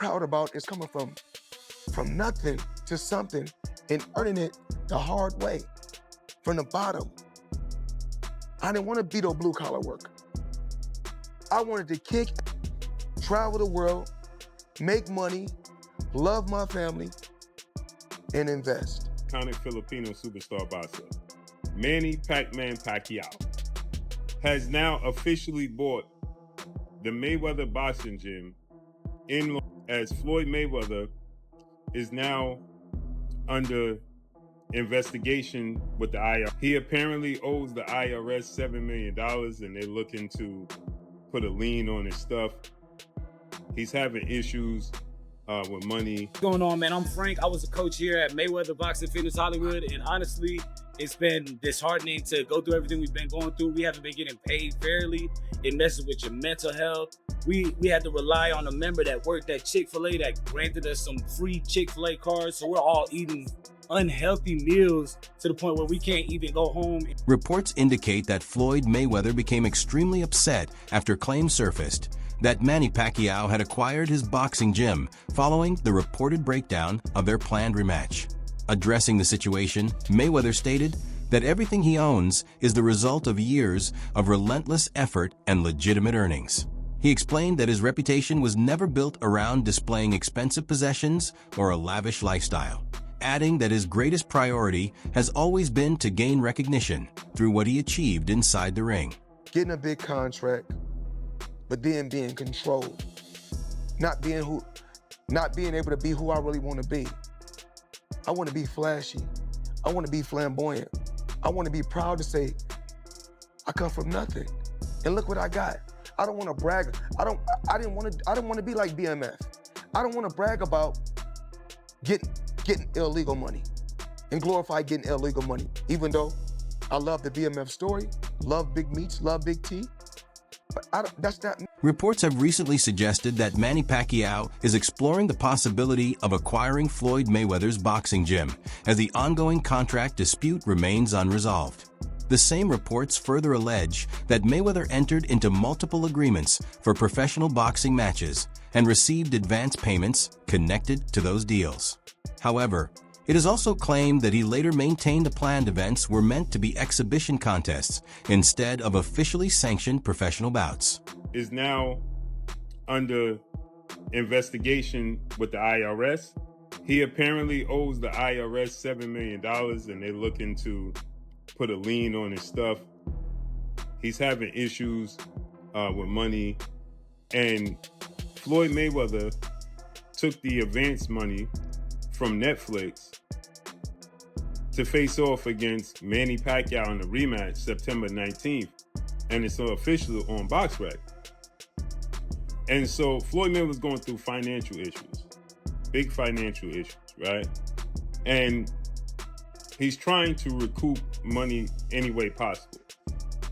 proud about is coming from nothing to something and earning it the hard way, from the bottom. I didn't want to be no blue collar work. I wanted to kick, travel the world, make money, love my family, and invest. Iconic Filipino superstar boxer, Manny Pacquiao, has now officially bought the Mayweather boxing gym as Floyd Mayweather is now under investigation with the IRS. He apparently owes the IRS $7 million and they're looking to put a lien on his stuff. He's having issues with money. What's going on, man? I'm Frank. I was a coach here at Mayweather Boxing Fitness Hollywood, and honestly, it's been disheartening to go through everything we've been going through. We haven't been getting paid fairly. It messes with your mental health. We had to rely on a member that worked at Chick-fil-A that granted us some free Chick-fil-A cards, so we're all eating unhealthy meals to the point where we can't even go home. Reports indicate that Floyd Mayweather became extremely upset after claims surfaced that Manny Pacquiao had acquired his boxing gym following the reported breakdown of their planned rematch. Addressing the situation, Mayweather stated that everything he owns is the result of years of relentless effort and legitimate earnings. He explained that his reputation was never built around displaying expensive possessions or a lavish lifestyle, adding that his greatest priority has always been to gain recognition through what he achieved inside the ring. Getting a big contract, but then being controlled. Not being able to be who I really want to be. I want to be flashy. I want to be flamboyant. I want to be proud to say, I come from nothing. And look what I got. I don't want to brag. I don't want to be like BMF. I don't want to brag about getting illegal money and glorify getting illegal money. Even though I love the BMF story, love Big Meats, love Big T, but that's not me. Reports have recently suggested that Manny Pacquiao is exploring the possibility of acquiring Floyd Mayweather's boxing gym as the ongoing contract dispute remains unresolved. The same reports further allege that Mayweather entered into multiple agreements for professional boxing matches and received advance payments connected to those deals. However, it is also claimed that he later maintained the planned events were meant to be exhibition contests instead of officially sanctioned professional bouts. Is now under investigation with the IRS. He apparently owes the IRS $7 million and they're looking to put a lien on his stuff. He's having issues with money, and Floyd Mayweather took the advance money from Netflix to face off against Manny Pacquiao in the rematch September 19th, and it's official on BoxRec. And so Floyd Mayweather's going through financial issues, big financial issues, right? And he's trying to recoup money any way possible.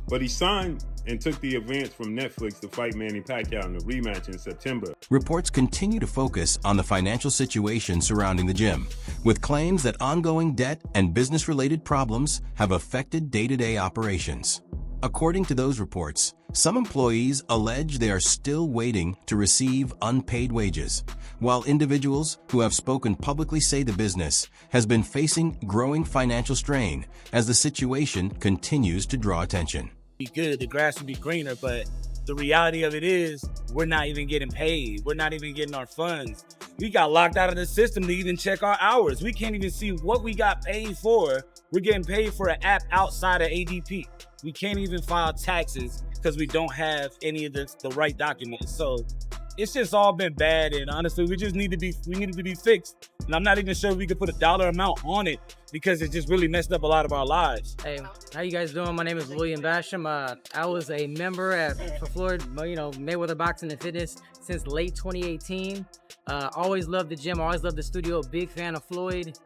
But he signed and took the advance from Netflix to fight Manny Pacquiao in the rematch in September. Reports continue to focus on the financial situation surrounding the gym, with claims that ongoing debt and business-related problems have affected day-to-day operations. According to those reports, some employees allege they are still waiting to receive unpaid wages, while individuals who have spoken publicly say the business has been facing growing financial strain as the situation continues to draw attention. Be good, the grass would be greener, but the reality of it is we're not even getting paid. We're not even getting our funds. We got locked out of the system to even check our hours. We can't even see what we got paid for. We're getting paid for an app outside of ADP. We can't even file taxes because we don't have any of the right documents. So it's just all been bad, and honestly, we needed to be fixed. And I'm not even sure we could put a dollar amount on it because it just really messed up a lot of our lives. Hey, how you guys doing? My name is William Basham. I was a member for Floyd, Mayweather Boxing and Fitness since late 2018. Always loved the gym, always loved the studio, big fan of Floyd.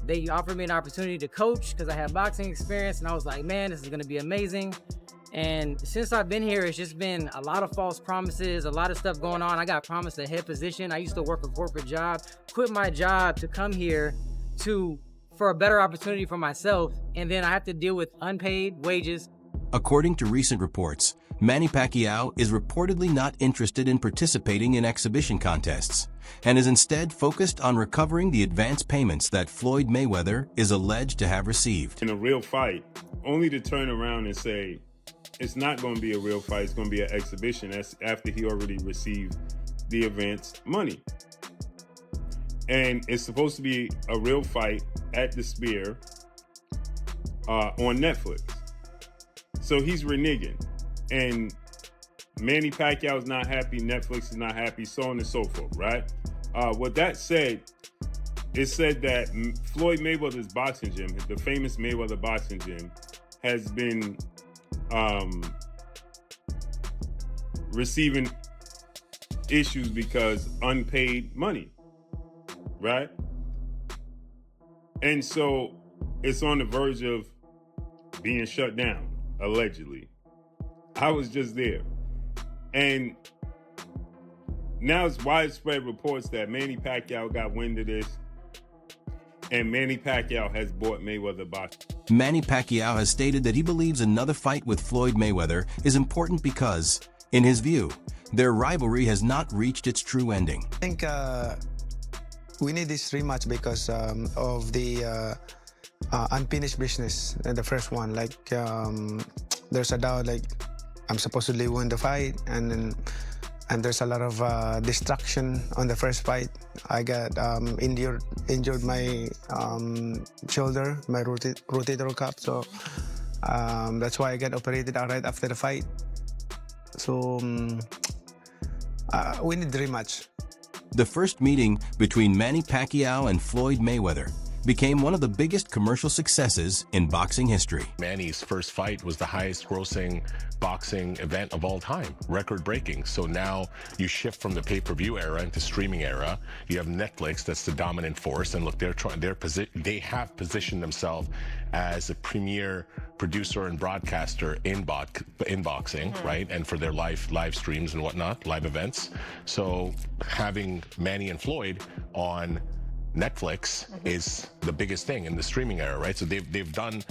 They offered me an opportunity to coach because I have boxing experience, and I was like, man, this is gonna be amazing. And since I've been here, it's just been a lot of false promises, a lot of stuff going on. I got promised a head position. I used to work a corporate job, quit my job to come here for a better opportunity for myself. And then I have to deal with unpaid wages, According to recent reports, Manny Pacquiao is reportedly not interested in participating in exhibition contests and is instead focused on recovering the advance payments that Floyd Mayweather is alleged to have received. In a real fight, only to turn around and say, it's not going to be a real fight, it's going to be an exhibition. That's after he already received the advance money. And it's supposed to be a real fight at the Sphere on Netflix. So he's reneging. And Manny Pacquiao is not happy, Netflix is not happy, so on and so forth, right? With that said, it said that Floyd Mayweather's boxing gym, the famous Mayweather boxing gym, has been receiving issues because unpaid money, right? And so it's on the verge of being shut down, allegedly. I was just there. And now it's widespread reports that Manny Pacquiao got wind of this, and Manny Pacquiao has bought Mayweather boxing. Manny Pacquiao has stated that he believes another fight with Floyd Mayweather is important because, in his view, their rivalry has not reached its true ending. I think we need this rematch because of the unfinished business in the first one. Like, there's a doubt, like, I'm supposedly win the fight, and there's a lot of distraction on the first fight. I got injured my shoulder, my rotator cuff, so that's why I got operated right after the fight. So we need the rematch. The first meeting between Manny Pacquiao and Floyd Mayweather became one of the biggest commercial successes in boxing history. Manny's first fight was the highest grossing boxing event of all time, record-breaking. So now you shift from the pay-per-view era into streaming era. You have Netflix, that's the dominant force, and look, they have positioned themselves as a premier producer and broadcaster in boxing, right? And for their live streams and whatnot, live events. So having Manny and Floyd on Netflix is the biggest thing in the streaming era, right? So they've done,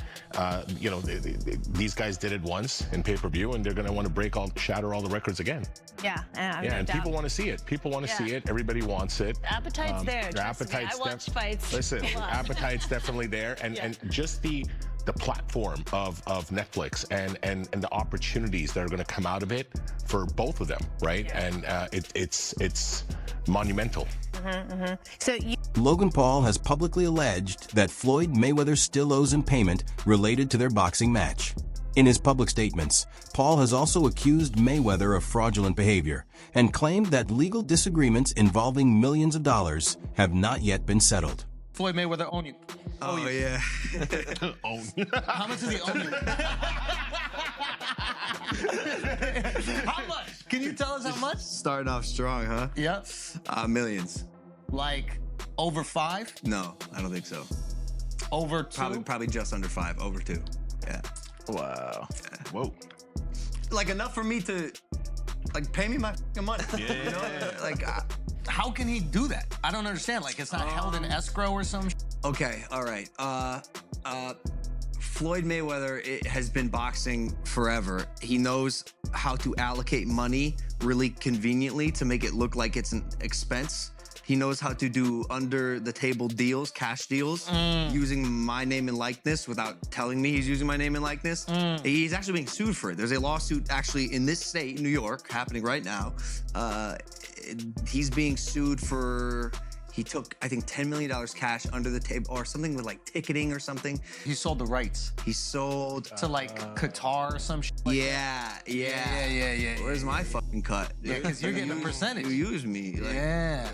you know, these guys did it once in pay-per-view, and they're going to want to shatter all the records again. Yeah, and people want to see it. People want to see it. Everybody wants it. Appetite's there. Appetite's I watch fights. Listen, appetite's definitely there, and just the platform of Netflix and the opportunities that are going to come out of it for both of them, right? Yeah. And it's monumental. So Logan Paul has publicly alleged that Floyd Mayweather still owes him payment related to their boxing match. In his public statements, Paul has also accused Mayweather of fraudulent behavior and claimed that legal disagreements involving millions of dollars have not yet been settled. Floyd Mayweather own you. Oh yeah. Own. How much does he own you? How much? Can you tell us how much? Starting off strong, huh? Yep. Millions. Like over 5? No, I don't think so. Over 2? Probably just under 5. Over 2. Yeah. Wow. Yeah. Whoa. Like enough for me to, like, pay me my fucking money. Yeah. You know? Like. How can he do that? I don't understand. Like, it's not held in escrow or some. Okay. All right. Floyd Mayweather has been boxing forever. He knows how to allocate money really conveniently to make it look like it's an expense. He knows how to do under-the-table deals, cash deals, using my name and likeness without telling me he's using my name and likeness. He's actually being sued for it. There's a lawsuit actually in this state, New York, happening right now. He's being sued for, he took, I think, $10 million cash under the table or something with like ticketing or something. He sold the rights. He sold to like Qatar or some shit. Like yeah. Where's my fucking cut? Yeah, because you're getting a percentage. You use me. Like, yeah.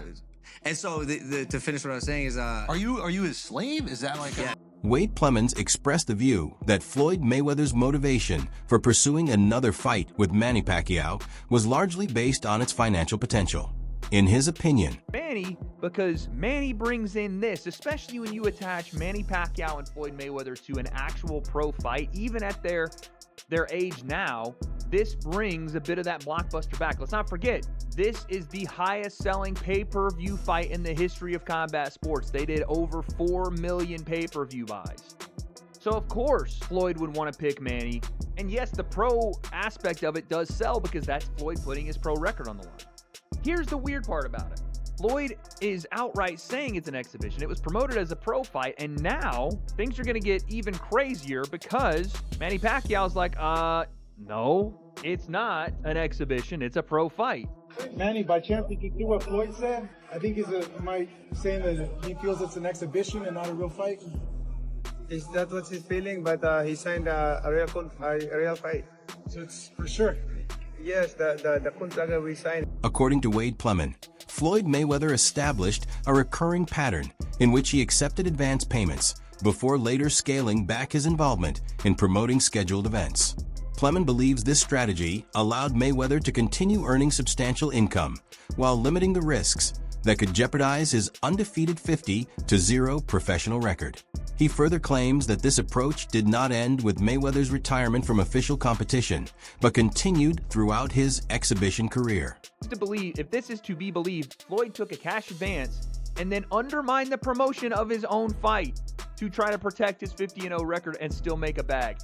And so to finish what I was saying is, are you his slave? Is that like? Yeah. Wade Plemons expressed the view that Floyd Mayweather's motivation for pursuing another fight with Manny Pacquiao was largely based on its financial potential. In his opinion, Manny, because Manny brings in this, especially when you attach Manny Pacquiao and Floyd Mayweather to an actual pro fight, even at their age now, this brings a bit of that blockbuster back. Let's not forget, this is the highest selling pay-per-view fight in the history of combat sports. They did over 4 million pay-per-view buys. So of course Floyd would want to pick Manny. And yes, the pro aspect of it does sell because that's Floyd putting his pro record on the line. Here's the weird part about it. Floyd is outright saying it's an exhibition. It was promoted as a pro fight, and now things are going to get even crazier because Manny Pacquiao's like, no, it's not an exhibition. It's a pro fight. Manny, by chance, did you see what Floyd said? I think am I saying that he feels it's an exhibition and not a real fight? Is that what he's feeling? But he signed a real fight. So it's for sure. Yes, the contract we signed. According to Wade Plemon, Floyd Mayweather established a recurring pattern in which he accepted advance payments before later scaling back his involvement in promoting scheduled events. Plemon believes this strategy allowed Mayweather to continue earning substantial income while limiting the risks that could jeopardize his undefeated 50-0 professional record. He further claims that this approach did not end with Mayweather's retirement from official competition, but continued throughout his exhibition career. If this is to be believed, Floyd took a cash advance and then undermined the promotion of his own fight to try to protect his 50-0 record and still make a bag.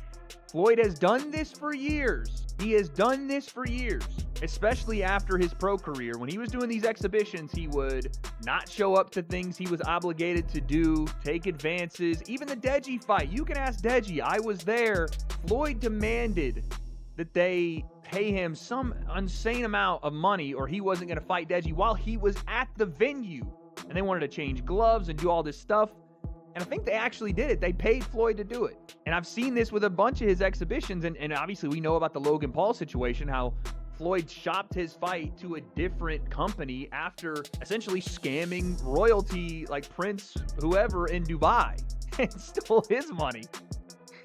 Floyd has done this for years. He has done this for years, especially after his pro career. When he was doing these exhibitions, he would not show up to things he was obligated to do, take advances. Even the Deji fight, you can ask Deji, I was there. Floyd demanded that they pay him some insane amount of money or he wasn't going to fight Deji while he was at the venue. And they wanted to change gloves and do all this stuff. And I think they actually did it. They paid Floyd to do it. And I've seen this with a bunch of his exhibitions. And obviously we know about the Logan Paul situation, how Floyd shopped his fight to a different company after essentially scamming royalty like Prince whoever in Dubai and stole his money.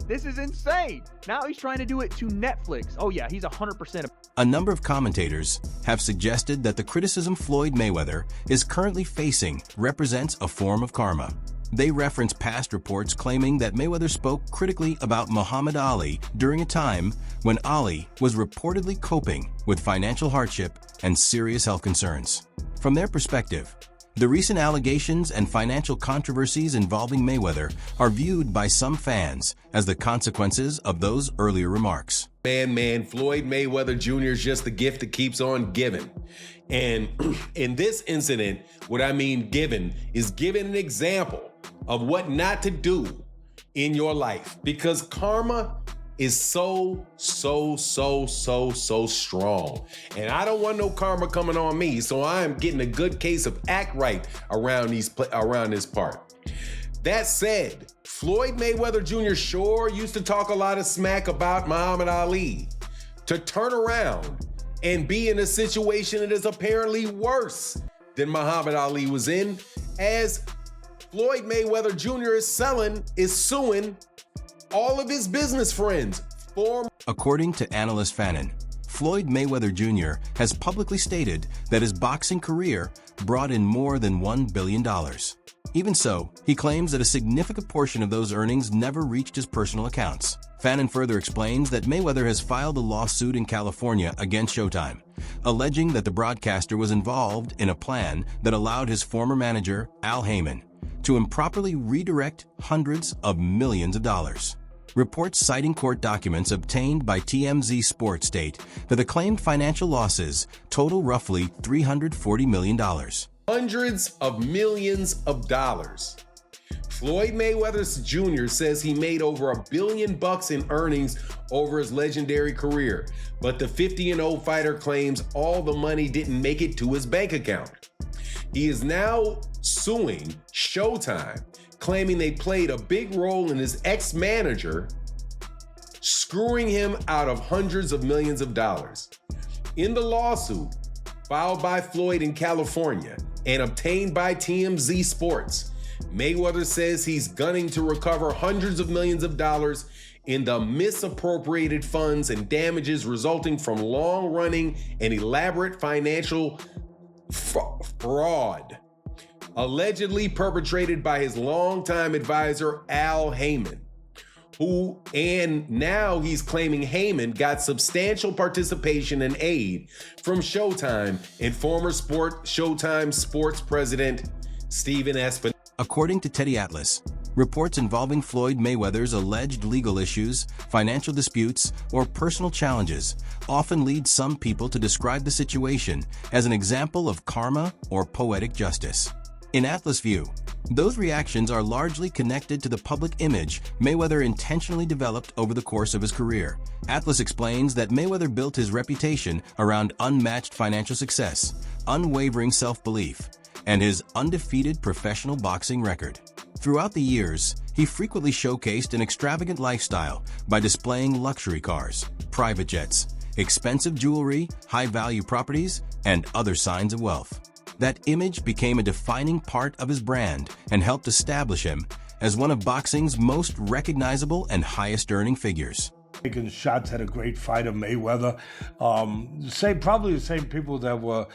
This is insane. Now he's trying to do it to Netflix. Oh yeah, he's 100%. A number of commentators have suggested that the criticism Floyd Mayweather is currently facing represents a form of karma. They reference past reports claiming that Mayweather spoke critically about Muhammad Ali during a time when Ali was reportedly coping with financial hardship and serious health concerns. From their perspective, the recent allegations and financial controversies involving Mayweather are viewed by some fans as the consequences of those earlier remarks. Man, Floyd Mayweather Jr. is just the gift that keeps on giving. And in this incident, what I mean giving is giving an example of what not to do in your life, because karma is so strong. And I don't want no karma coming on me, so I am getting a good case of act right around this part. That said, Floyd Mayweather Jr. sure used to talk a lot of smack about Muhammad Ali. To turn around and be in a situation that is apparently worse than Muhammad Ali was in, as Floyd Mayweather Jr. is suing all of his business friends. According to analyst Fannin, Floyd Mayweather Jr. has publicly stated that his boxing career brought in more than $1 billion. Even so, he claims that a significant portion of those earnings never reached his personal accounts. Fannin further explains that Mayweather has filed a lawsuit in California against Showtime, alleging that the broadcaster was involved in a plan that allowed his former manager, Al Heyman, to improperly redirect hundreds of millions of dollars. Reports citing court documents obtained by TMZ Sports state that the claimed financial losses total roughly $340 million. Hundreds of millions of dollars. Floyd Mayweather Jr. says he made over $1 billion in earnings over his legendary career, but the 50-0 fighter claims all the money didn't make it to his bank account. He is now suing Showtime, claiming they played a big role in his ex-manager screwing him out of hundreds of millions of dollars. In the lawsuit filed by Floyd in California and obtained by TMZ Sports, Mayweather says he's gunning to recover hundreds of millions of dollars in the misappropriated funds and damages resulting from long-running and elaborate financial fraud allegedly perpetrated by his longtime advisor, Al Heyman, and now he's claiming Heyman got substantial participation and aid from Showtime and former Showtime sports president Stephen Espinosa. According to Teddy Atlas, Reports involving Floyd Mayweather's alleged legal issues, financial disputes, or personal challenges often lead some people to describe the situation as an example of karma or poetic justice. In Atlas' view, those reactions are largely connected to the public image Mayweather intentionally developed over the course of his career. Atlas explains that Mayweather built his reputation around unmatched financial success, unwavering self-belief, and his undefeated professional boxing record. Throughout the years, he frequently showcased an extravagant lifestyle by displaying luxury cars, private jets, expensive jewelry, high-value properties, and other signs of wealth. That image became a defining part of his brand and helped establish him as one of boxing's most recognizable and highest-earning figures. Taking shots at a great fighter, Mayweather. Probably the same people that were,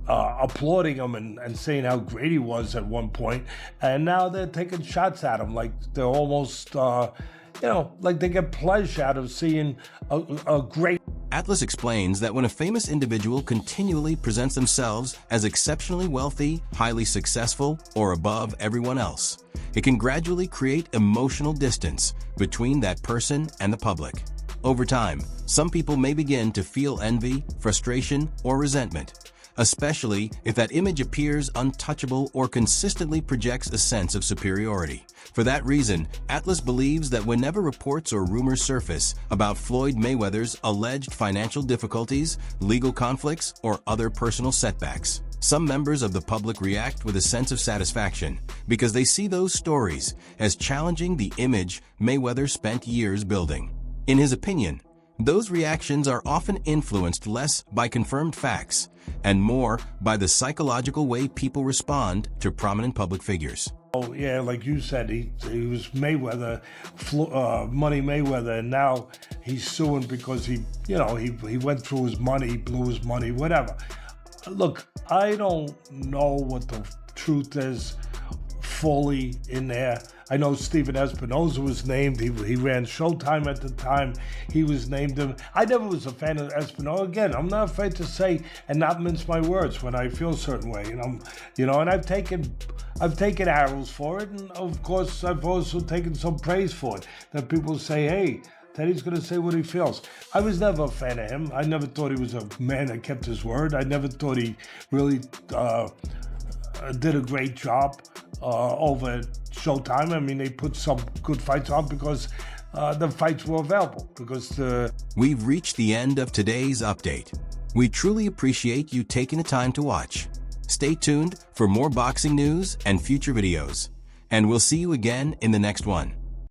applauding him and saying how great he was at one point, and now they're taking shots at him like they're almost, like they get pleasure out of seeing a great. Atlas explains that when a famous individual continually presents themselves as exceptionally wealthy, highly successful, or above everyone else, it can gradually create emotional distance between that person and the public. Over time, some people may begin to feel envy, frustration, or resentment, especially if that image appears untouchable or consistently projects a sense of superiority. For that reason, Atlas believes that whenever reports or rumors surface about Floyd Mayweather's alleged financial difficulties, legal conflicts, or other personal setbacks, some members of the public react with a sense of satisfaction because they see those stories as challenging the image Mayweather spent years building. In his opinion, those reactions are often influenced less by confirmed facts and more by the psychological way people respond to prominent public figures. Oh yeah, like you said, he was Mayweather, Money Mayweather, and now he's suing because he went through his money, he blew his money, whatever. Look, I don't know what the truth is fully in there. I know Steven Espinoza was named. He ran Showtime at the time. He was named him. I never was a fan of Espinoza. Again, I'm not afraid to say and not mince my words when I feel a certain way. And I've taken arrows for it, and of course I've also taken some praise for it. That people say, hey, Teddy's going to say what he feels. I was never a fan of him. I never thought he was a man that kept his word. I never thought he really did a great job over at Showtime. I mean, they put some good fights on because the fights were available. We've reached the end of today's update. We truly appreciate you taking the time to watch. Stay tuned for more boxing news and future videos. And we'll see you again in the next one.